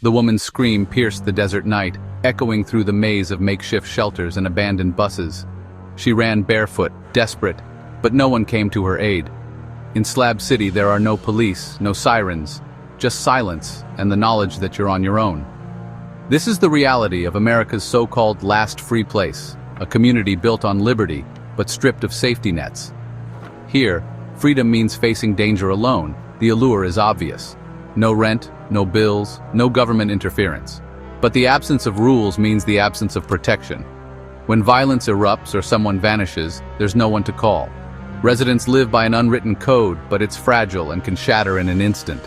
The woman's scream pierced the desert night, echoing through the maze of makeshift shelters and abandoned buses. She ran barefoot, desperate, but no one came to her aid. In Slab City, there are no police, no sirens, just silence and the knowledge that you're on your own. This is the reality of America's so-called last free place, a community built on liberty, but stripped of safety nets. Here, freedom means facing danger alone. The allure is obvious. No rent, no bills, no government interference. But the absence of rules means the absence of protection. When violence erupts or someone vanishes, there's no one to call. Residents live by an unwritten code, but it's fragile and can shatter in an instant.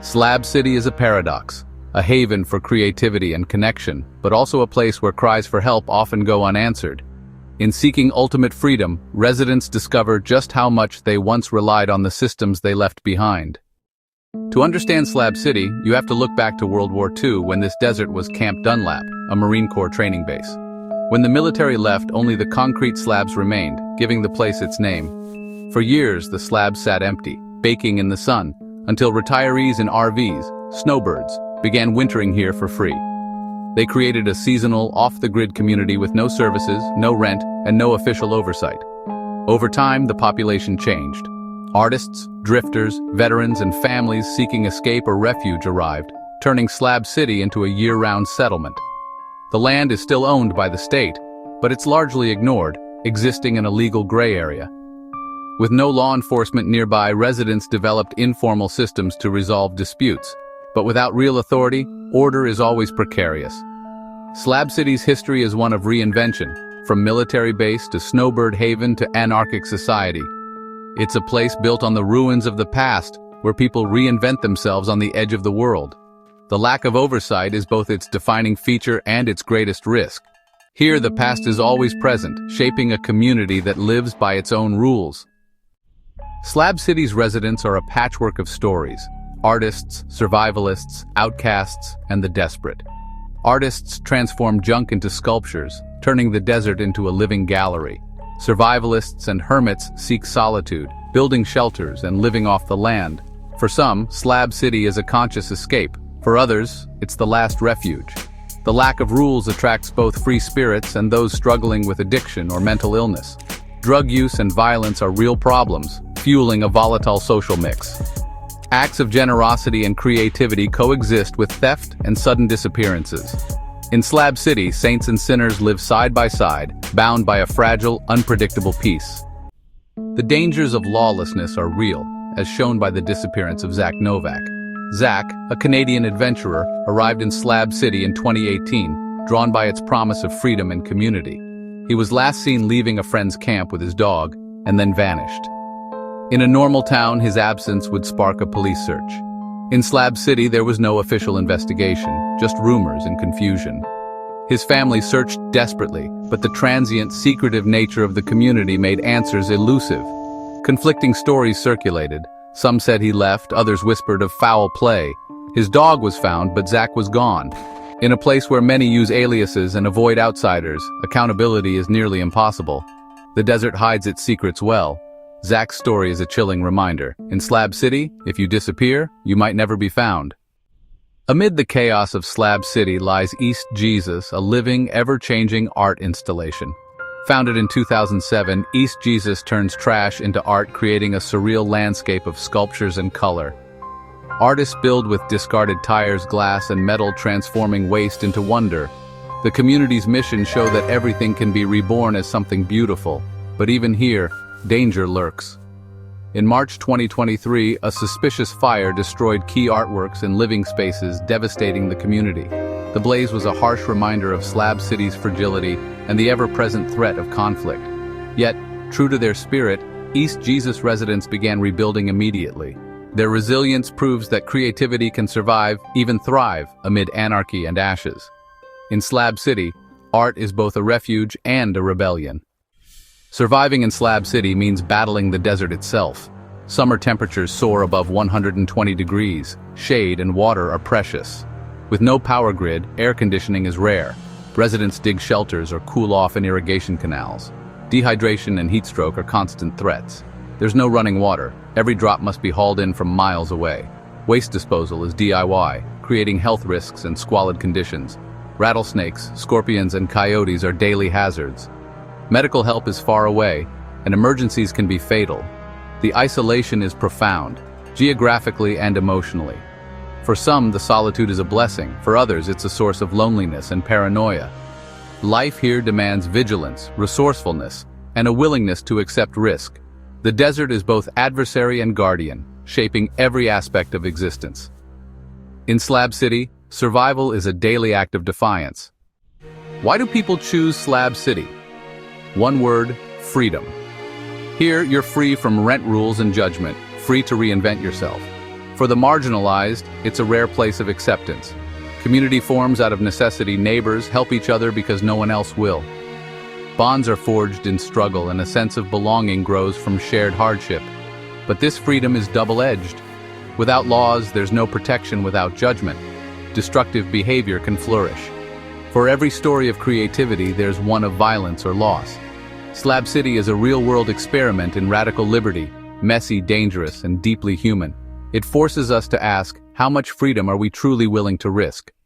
Slab City is a paradox, a haven for creativity and connection, but also a place where cries for help often go unanswered. In seeking ultimate freedom, residents discover just how much they once relied on the systems they left behind. To understand Slab City, you have to look back to World War II when this desert was Camp Dunlap, a Marine Corps training base. When the military left, only the concrete slabs remained, giving the place its name. For years, the slabs sat empty, baking in the sun, until retirees in RVs, snowbirds, began wintering here for free. They created a seasonal, off-the-grid community with no services, no rent, and no official oversight. Over time, the population changed. Artists, drifters, veterans, and families seeking escape or refuge arrived, turning Slab City into a year-round settlement. The land is still owned by the state, but it's largely ignored, existing in a legal gray area. With no law enforcement nearby, residents developed informal systems to resolve disputes. But without real authority, order is always precarious. Slab City's history is one of reinvention, from military base to snowbird haven to anarchic society. It's a place built on the ruins of the past, where people reinvent themselves on the edge of the world. The lack of oversight is both its defining feature and its greatest risk. Here, the past is always present, shaping a community that lives by its own rules. Slab City's residents are a patchwork of stories. Artists, survivalists, outcasts, and the desperate. Artists transform junk into sculptures, turning the desert into a living gallery. Survivalists and hermits seek solitude, building shelters and living off the land. For some, Slab City is a conscious escape. For others, it's the last refuge. The lack of rules attracts both free spirits and those struggling with addiction or mental illness. Drug use and violence are real problems, fueling a volatile social mix. Acts of generosity and creativity coexist with theft and sudden disappearances. In Slab City, saints and sinners live side by side, bound by a fragile, unpredictable peace. The dangers of lawlessness are real, as shown by the disappearance of Zach Novak. Zach, a Canadian adventurer, arrived in Slab City in 2018, drawn by its promise of freedom and community. He was last seen leaving a friend's camp with his dog, and then vanished. In a normal town, his absence would spark a police search. In Slab City, there was no official investigation, just rumors and confusion. His family searched desperately, but the transient, secretive nature of the community made answers elusive. Conflicting stories circulated. Some said he left, others whispered of foul play. His dog was found, but Zach was gone. In a place where many use aliases and avoid outsiders, accountability is nearly impossible. The desert hides its secrets well. Zach's story is a chilling reminder. In Slab City, if you disappear, you might never be found. Amid the chaos of Slab City lies East Jesus, a living, ever-changing art installation. Founded in 2007, East Jesus turns trash into art, creating a surreal landscape of sculptures and color. Artists build with discarded tires, glass, and metal, transforming waste into wonder. The community's mission shows that everything can be reborn as something beautiful. But even here, danger lurks. In March 2023, a suspicious fire destroyed key artworks and living spaces, devastating the community. The blaze was a harsh reminder of Slab City's fragility and the ever-present threat of conflict. Yet, true to their spirit, East Jesus residents began rebuilding immediately. Their resilience proves that creativity can survive, even thrive, amid anarchy and ashes. In Slab City, art is both a refuge and a rebellion. Surviving in Slab City means battling the desert itself. Summer temperatures soar above 120 degrees. Shade and water are precious. With no power grid, air conditioning is rare. Residents dig shelters or cool off in irrigation canals. Dehydration and heat stroke are constant threats. There's no running water. Every drop must be hauled in from miles away. Waste disposal is DIY. creating health risks and squalid conditions. Rattlesnakes, scorpions, and coyotes are daily hazards. Medical help is far away, and emergencies can be fatal. The isolation is profound, geographically and emotionally. For some, the solitude is a blessing. For others, it's a source of loneliness and paranoia. Life here demands vigilance, resourcefulness, and a willingness to accept risk. The desert is both adversary and guardian, shaping every aspect of existence. In Slab City, survival is a daily act of defiance. Why do people choose Slab City? One word: freedom. Here, you're free from rent rules and judgment, free to reinvent yourself. For the marginalized, it's a rare place of acceptance. Community forms out of necessity. Neighbors help each other because no one else will. Bonds are forged in struggle, and a sense of belonging grows from shared hardship. But this freedom is double-edged. Without laws, there's no protection. Without judgment, destructive behavior can flourish. For every story of creativity, there's one of violence or loss. Slab City is a real-world experiment in radical liberty, messy, dangerous, and deeply human. It forces us to ask, how much freedom are we truly willing to risk?